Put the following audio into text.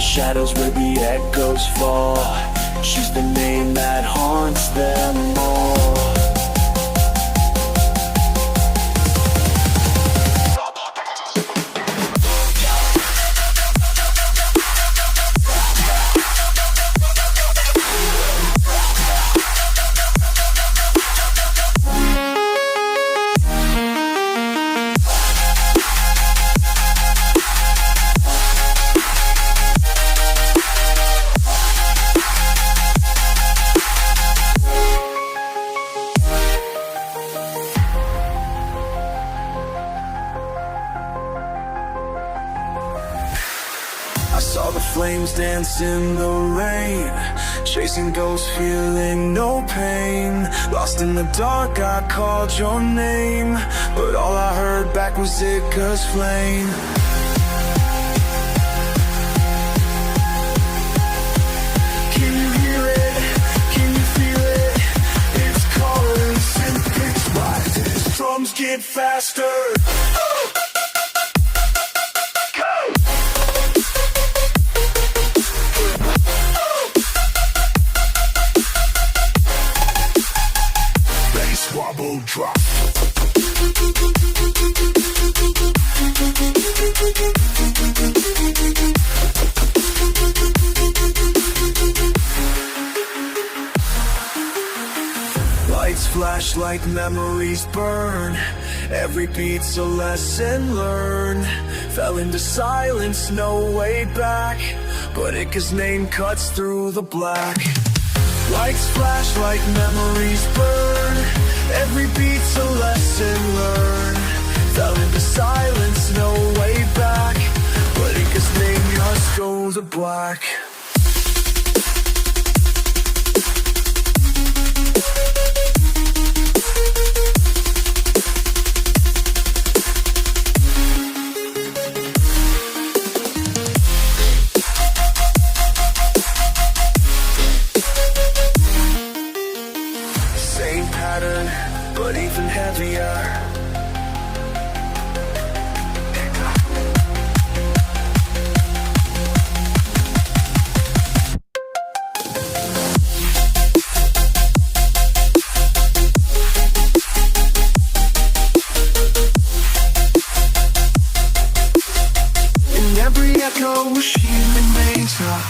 shadows where the echoes fall. She's the name that haunts them all. I saw the flames dance in the rain, chasing ghosts, feeling no pain. Lost in the dark, I called your name, but all I heard back was Ikka.Exe's flame. Can you hear it? Can you feel it? It's calling, synth picks rises, drums get faster. Wobble drop. Lights flash like memories burn. Every beat's a lesson learned. Fell into silence, no way back, but Ikka's name cuts through the black. Lights flash like memories burn. Every beat's a lesson learned. Fell into silence, no way back, but Ikka's name just goes to black. Same pattern, but even heavier. In every echo, she remains her.